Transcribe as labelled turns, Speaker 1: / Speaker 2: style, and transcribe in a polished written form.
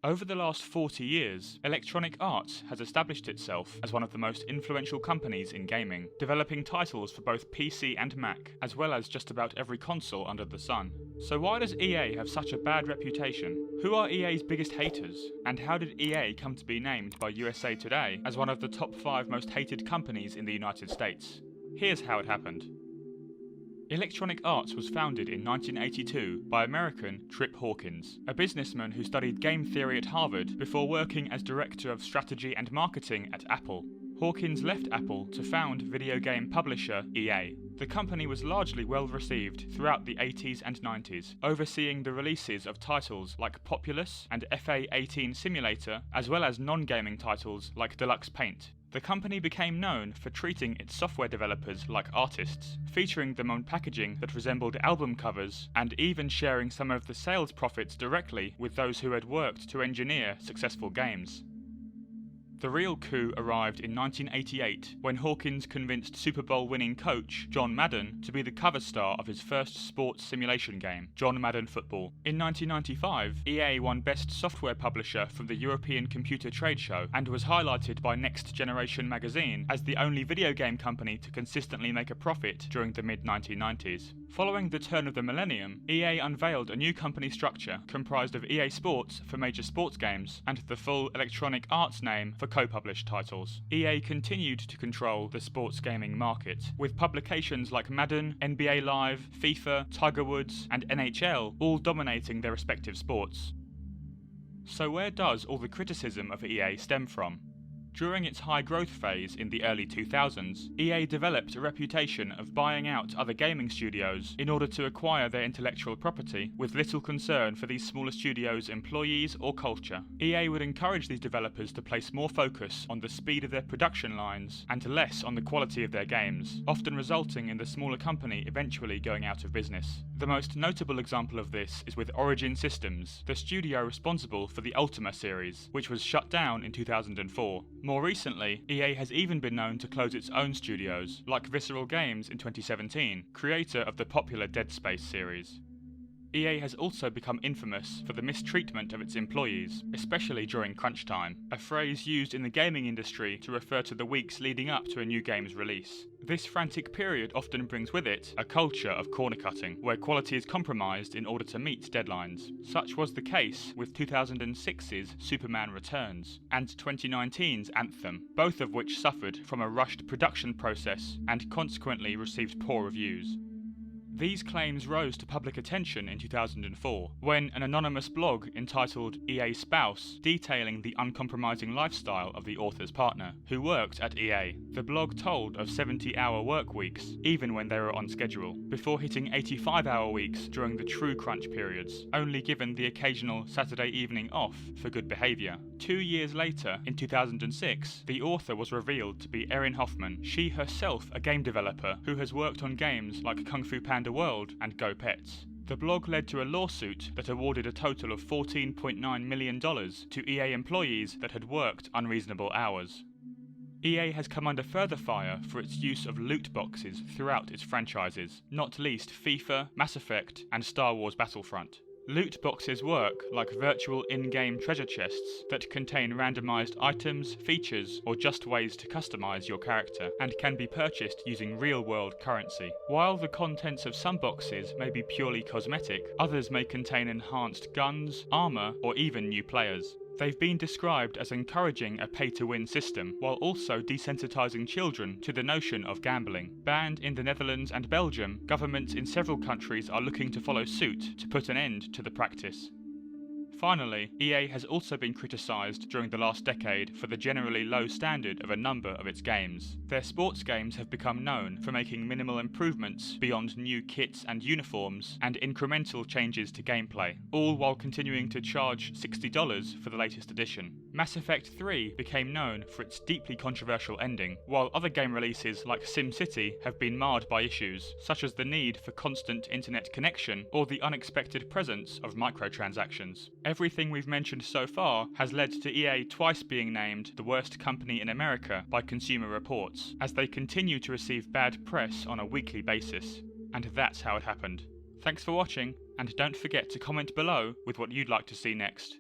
Speaker 1: Over the last 40 years, Electronic Arts has established itself as one of the most influential companies in gaming, developing titles for both PC and Mac, as well as just about every console under the sun. So why does EA have such a bad reputation? Who are EA's biggest haters? And how did EA come to be named by USA Today as one of the top 5 most hated companies in the United States? Here's how it happened. Electronic Arts was founded in 1982 by American Trip Hawkins, a businessman who studied game theory at Harvard before working as director of strategy and marketing at Apple. Hawkins left Apple to found video game publisher EA. The company was largely well received throughout the 80s and 90s, overseeing the releases of titles like Populous and FA-18 Simulator, as well as non-gaming titles like Deluxe Paint. The company became known for treating its software developers like artists, featuring them on packaging that resembled album covers, and even sharing some of the sales profits directly with those who had worked to engineer successful games. The real coup arrived in 1988 when Hawkins convinced Super Bowl winning coach John Madden to be the cover star of his first sports simulation game, John Madden Football. In 1995, EA won Best Software Publisher from the European Computer Trade Show and was highlighted by Next Generation magazine as the only video game company to consistently make a profit during the mid-1990s. Following the turn of the millennium, EA unveiled a new company structure comprised of EA Sports for major sports games and the full Electronic Arts name for co-published titles. EA continued to control the sports gaming market, with publications like Madden, NBA Live, FIFA, Tiger Woods, and NHL all dominating their respective sports. So where does all the criticism of EA stem from? During its high growth phase in the early 2000s, EA developed a reputation of buying out other gaming studios in order to acquire their intellectual property, with little concern for these smaller studios' employees or culture. EA would encourage these developers to place more focus on the speed of their production lines and less on the quality of their games, often resulting in the smaller company eventually going out of business. The most notable example of this is with Origin Systems, the studio responsible for the Ultima series, which was shut down in 2004. More recently, EA has even been known to close its own studios, like Visceral Games in 2017, creator of the popular Dead Space series. EA has also become infamous for the mistreatment of its employees, especially during crunch time, a phrase used in the gaming industry to refer to the weeks leading up to a new game's release. This frantic period often brings with it a culture of corner cutting, where quality is compromised in order to meet deadlines. Such was the case with 2006's Superman Returns and 2019's Anthem, both of which suffered from a rushed production process and consequently received poor reviews. These claims rose to public attention in 2004, when an anonymous blog entitled EA Spouse, detailing the uncompromising lifestyle of the author's partner, who worked at EA. The blog told of 70-hour work weeks, even when they were on schedule, before hitting 85-hour weeks during the true crunch periods, only given the occasional Saturday evening off for good behaviour. 2 years later, in 2006, the author was revealed to be Erin Hoffman, she herself a game developer who has worked on games like Kung Fu Panda World and Go Pets. The blog led to a lawsuit that awarded a total of $14.9 million to EA employees that had worked unreasonable hours. EA has come under further fire for its use of loot boxes throughout its franchises, not least FIFA, Mass Effect, and Star Wars Battlefront. Loot boxes work like virtual in-game treasure chests that contain randomized items, features, or just ways to customize your character, and can be purchased using real-world currency. While the contents of some boxes may be purely cosmetic, others may contain enhanced guns, armor, or even new players. They've been described as encouraging a pay-to-win system, while also desensitizing children to the notion of gambling. Banned in the Netherlands and Belgium, governments in several countries are looking to follow suit to put an end to the practice. Finally, EA has also been criticised during the last decade for the generally low standard of a number of its games. Their sports games have become known for making minimal improvements beyond new kits and uniforms and incremental changes to gameplay, all while continuing to charge $60 for the latest edition. Mass Effect 3 became known for its deeply controversial ending, while other game releases like SimCity have been marred by issues, such as the need for constant internet connection or the unexpected presence of microtransactions. Everything we've mentioned so far has led to EA twice being named the worst company in America by Consumer Reports, as they continue to receive bad press on a weekly basis. And that's how it happened. Thanks for watching, and don't forget to comment below with what you'd like to see next.